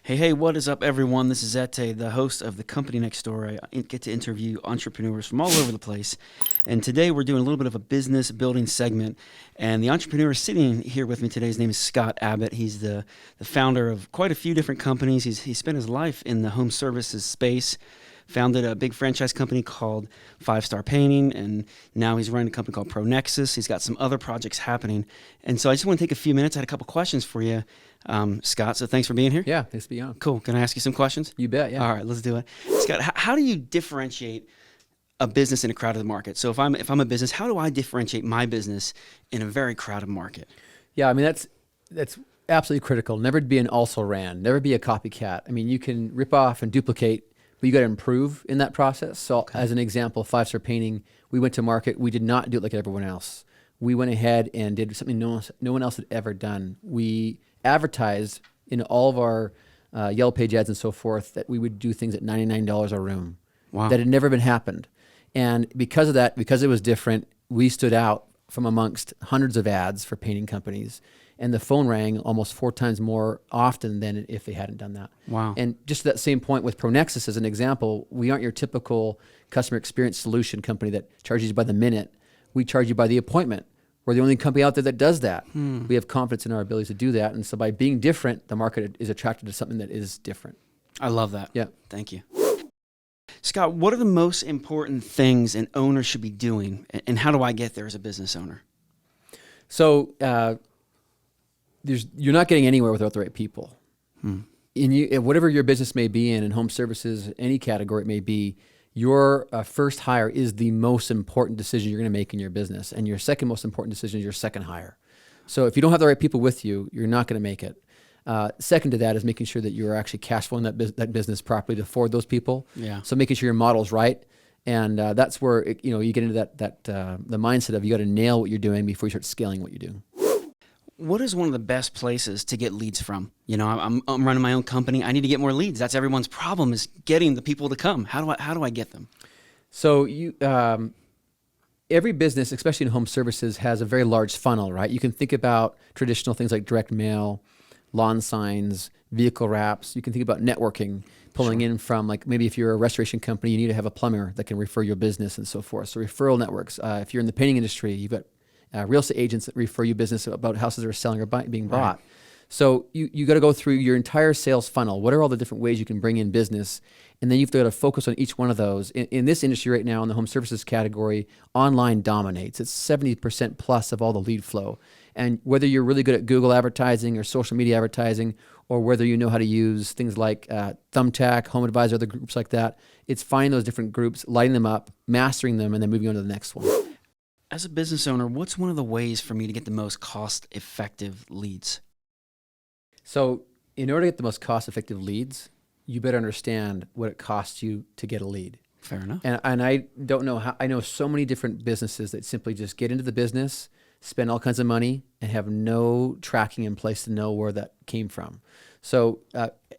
Hey, what is up, everyone? This is Ete, the host of The Company Next Door. I get to interview entrepreneurs from all over the place. And today we're doing a little bit of a business building segment. And the entrepreneur sitting here with me today, his name is Scott Abbott. He's the founder of quite a few different companies. He spent his life in the home services space, founded a big franchise company called 5 Star Painting, and now he's running a company called ProNexis. He's got some other projects happening. And so I just want to take a few minutes. I had a couple questions for you, Scott, so thanks for being here. Yeah, thanks for being on. Cool. Can I ask you some questions? You bet, yeah. All right, let's do it. Scott, how do you differentiate a business in a crowded market? So if I'm a business, how do I differentiate my business in a very crowded market? Yeah, I mean, that's absolutely critical. Never be an also-ran, never be a copycat. I mean, you can rip off and duplicate, but you got to improve in that process. So as an example, 5 Star Painting, we went to market. We did not do it like everyone else. We went ahead and did something no one else had ever done. We advertised in all of our Yellow Page ads and so forth that we would do things at $99 a room. Wow. That had never been happened. And because of that, because it was different, we stood out from amongst hundreds of ads for painting companies. And the phone rang almost 4 times more often than if they hadn't done that. Wow. And just to that same point with ProNexis as an example, we aren't your typical customer experience solution company that charges you by the minute. We charge you by the appointment. We're the only company out there that does that. We have confidence in our ability to do that. And so by being different, the market is attracted to something that is different. I love that. Yeah. Thank you. Scott, what are the most important things an owner should be doing, and how do I get there as a business owner? So you're not getting anywhere without the right people. In whatever your business may be in home services, any category it may be, your first hire is the most important decision you're going to make in your business, and your second most important decision is your second hire. So if you don't have the right people with you, you're not going to make it. Second to that is making sure that you're actually cash flowing that business properly to afford those people. Yeah. So making sure your model's right, and that's where you get into the mindset of you got to nail what you're doing before you start scaling what you do. What is one of the best places to get leads from? I'm running my own company. I need to get more leads. That's everyone's problem, is getting the people to come. How do I get them? So every business, especially in home services, has a very large funnel, right? You can think about traditional things like direct mail, lawn signs, vehicle wraps. You can think about networking, pulling in from, like, maybe if you're a restoration company, you need to have a plumber that can refer your business and so forth. So referral networks. If you're in the painting industry, you've got real estate agents that refer you business about houses that are selling or being bought. Right. So you got to go through your entire sales funnel. What are all the different ways you can bring in business? And then you've got to focus on each one of those. In this industry right now, in the home services category, online dominates. It's 70% plus of all the lead flow. And whether you're really good at Google advertising or social media advertising, or whether you know how to use things like Thumbtack, Home Advisor, other groups like that, it's finding those different groups, lighting them up, mastering them, and then moving on to the next one. As a business owner, what's one of the ways for me to get the most cost-effective leads? So in order to get the most cost-effective leads, you better understand what it costs you to get a lead. Fair enough. And I don't know how. I know so many different businesses that simply just get into the business, spend all kinds of money, and have no tracking in place to know where that came from. So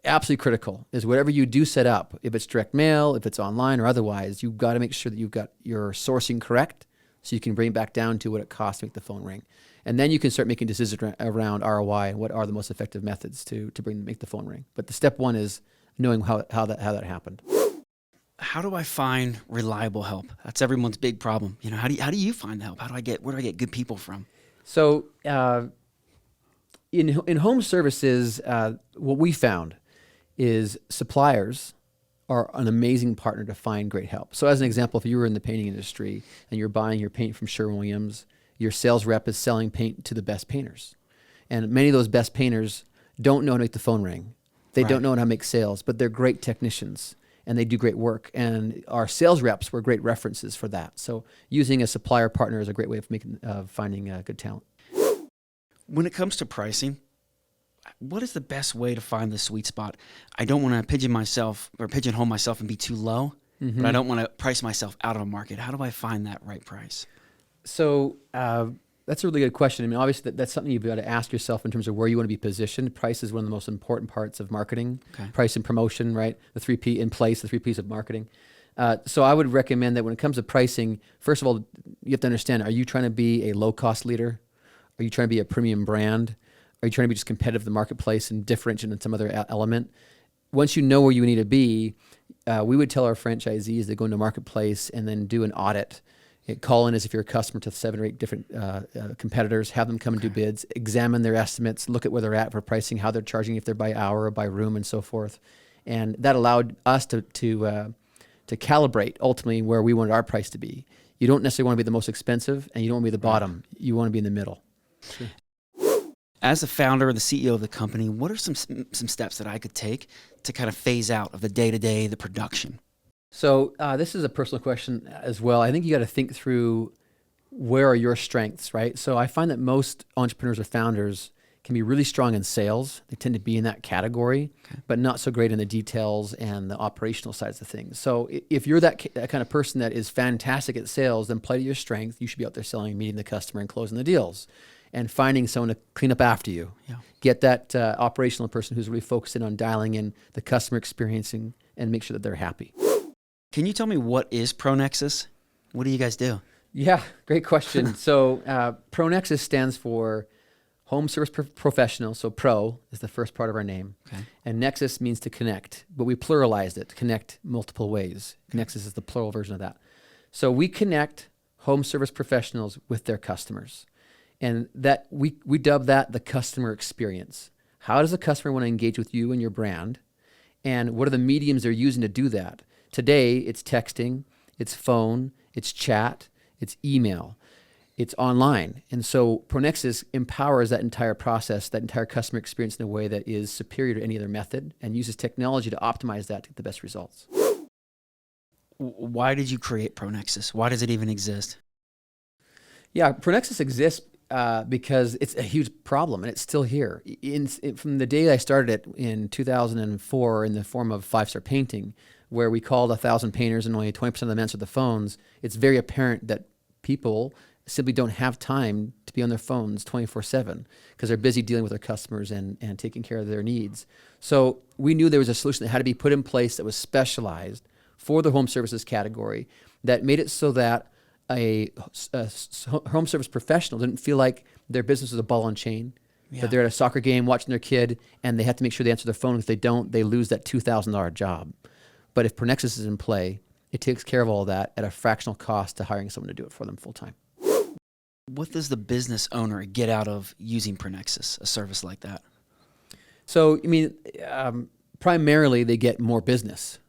absolutely critical is whatever you do set up, if it's direct mail, if it's online or otherwise, you've got to make sure that you've got your sourcing correct, so you can bring it back down to what it costs to make the phone ring. And then you can start making decisions around ROI and what are the most effective methods to make the phone ring. But the step one is knowing how that happened. How do I find reliable help? That's everyone's big problem. How do you find the help? Where do I get good people from? So in home services, what we found is suppliers are an amazing partner to find great help. So as an example, if you were in the painting industry and you're buying your paint from Sherwin-Williams, your sales rep is selling paint to the best painters. And many of those best painters don't know how to make the phone ring. They don't know how to make sales, but they're great technicians and they do great work. And our sales reps were great references for that. So using a supplier partner is a great way of finding good talent. When it comes to pricing, what is the best way to find the sweet spot? I don't want to pigeonhole myself and be too low, but I don't want to price myself out of a market. How do I find that right price? So that's a really good question. I mean, obviously that's something you've got to ask yourself in terms of where you want to be positioned. Price is one of the most important parts of marketing. Okay. Price and promotion, right? The 3P in place, the 3 Ps of marketing. So I would recommend that when it comes to pricing, first of all, you have to understand, are you trying to be a low-cost leader? Are you trying to be a premium brand? Are you trying to be just competitive in the marketplace and differentiate in some other element? Once you know where you need to be, we would tell our franchisees to go into marketplace and then do an audit. Call in as if you're a customer to 7 or 8 different competitors, have them come and do bids, examine their estimates, look at where they're at for pricing, how they're charging, if they're by hour or by room and so forth. And that allowed us to calibrate ultimately where we wanted our price to be. You don't necessarily want to be the most expensive, and you don't want to be the bottom. You want to be in the middle. Sure. As the founder or the CEO of the company, what are some steps that I could take to kind of phase out of the day-to-day, the production? So this is a personal question as well. I think you got to think through where are your strengths, right? So I find that most entrepreneurs or founders can be really strong in sales. They tend to be in that category, but not so great in the details and the operational sides of things. So if you're that kind of person that is fantastic at sales, then play to your strength. You should be out there selling, meeting the customer, and closing the deals, and finding someone to clean up after you. Yeah. Get that operational person who's really focusing on dialing in the customer experience and make sure that they're happy. Can you tell me what is ProNexis? What do you guys do? Yeah, great question. So ProNexis stands for Home Service Professional. So Pro is the first part of our name. Okay. And Nexus means to connect, but we pluralized it to connect multiple ways. Okay. Nexus is the plural version of that. So we connect home service professionals with their customers. And that we dub that the customer experience. How does a customer want to engage with you and your brand? And what are the mediums they're using to do that? Today, it's texting, it's phone, it's chat, it's email, it's online. And so ProNexis empowers that entire process, that entire customer experience in a way that is superior to any other method, and uses technology to optimize that to get the best results. Why did you create ProNexis? Why does it even exist? Yeah, ProNexis exists because it's a huge problem, and it's still here. From the day I started it in 2004 in the form of 5-star painting, where we called 1,000 painters and only 20% of them answered the phones, it's very apparent that people simply don't have time to be on their phones 24/7 because they're busy dealing with their customers and taking care of their needs. So we knew there was a solution that had to be put in place that was specialized for the home services category, that made it so that a home service professional didn't feel like their business was a ball and chain, that they're at a soccer game watching their kid and they have to make sure they answer their phone. If they don't, they lose that $2,000 job. But if ProNexis is in play, it takes care of all that at a fractional cost to hiring someone to do it for them full time. What does the business owner get out of using ProNexis, a service like that? So, I mean, primarily they get more business,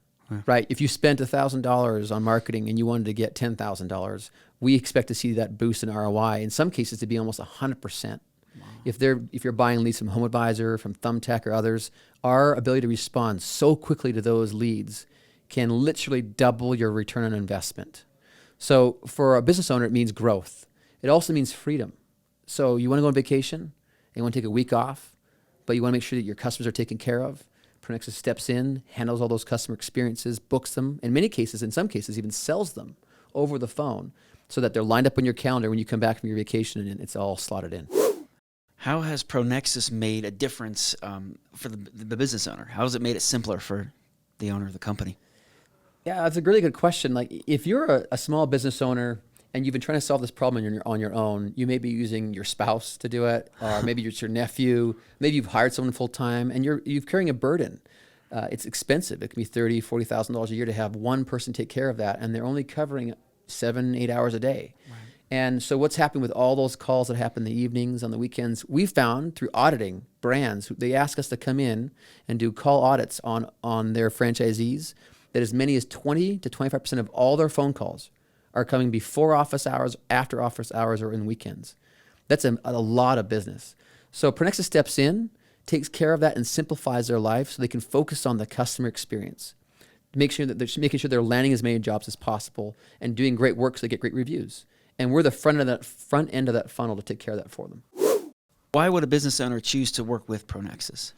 right? If you spent $1,000 on marketing and you wanted to get $10,000, we expect to see that boost in ROI, in some cases to be almost 100%. Wow. If you're buying leads from HomeAdvisor, from Thumbtack or others, our ability to respond so quickly to those leads can literally double your return on investment. So for a business owner, it means growth. It also means freedom. So you want to go on vacation, and you want to take a week off, but you want to make sure that your customers are taken care of. ProNexis steps in, handles all those customer experiences, books them, in many cases, in some cases, even sells them over the phone so that they're lined up on your calendar when you come back from your vacation and it's all slotted in. How has ProNexis made a difference for the business owner? How has it made it simpler for the owner of the company? Yeah, that's a really good question. Like, if you're a small business owner and you've been trying to solve this problem on your own, you may be using your spouse to do it, or maybe it's your nephew, maybe you've hired someone full time, and you're carrying a burden. It's expensive. It can be $30,000, $40,000 a year to have one person take care of that, and they're only covering 7-8 hours a day. Right. And so what's happened with all those calls that happen in the evenings, on the weekends, we found through auditing brands, they ask us to come in and do call audits on their franchisees, that as many as 20 to 25% of all their phone calls are coming before office hours, after office hours, or in weekends. That's a lot of business. So ProNexis steps in, takes care of that, and simplifies their life so they can focus on the customer experience. Making sure they're landing as many jobs as possible and doing great work so they get great reviews. And we're the front end of that funnel to take care of that for them. Why would a business owner choose to work with ProNexis?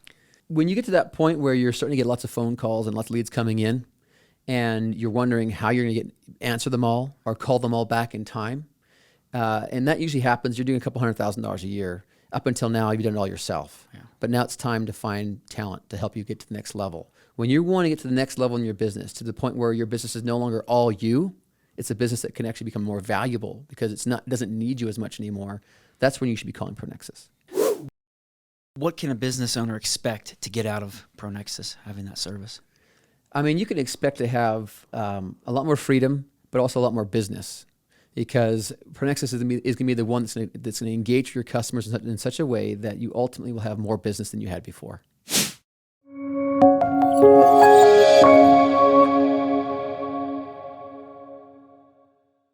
When you get to that point where you're starting to get lots of phone calls and lots of leads coming in, and you're wondering how you're going to answer them all or call them all back in time, and that usually happens. You're doing a couple $100,000 a year. Up until now, you've done it all yourself. Yeah. But now it's time to find talent to help you get to the next level. When you want to get to the next level in your business, to the point where your business is no longer all you, it's a business that can actually become more valuable because it doesn't need you as much anymore. That's when you should be calling ProNexis. What can a business owner expect to get out of ProNexis having that service? I mean, you can expect to have a lot more freedom, but also a lot more business, because ProNexis is going to be the one that's going to engage your customers in such a way that you ultimately will have more business than you had before.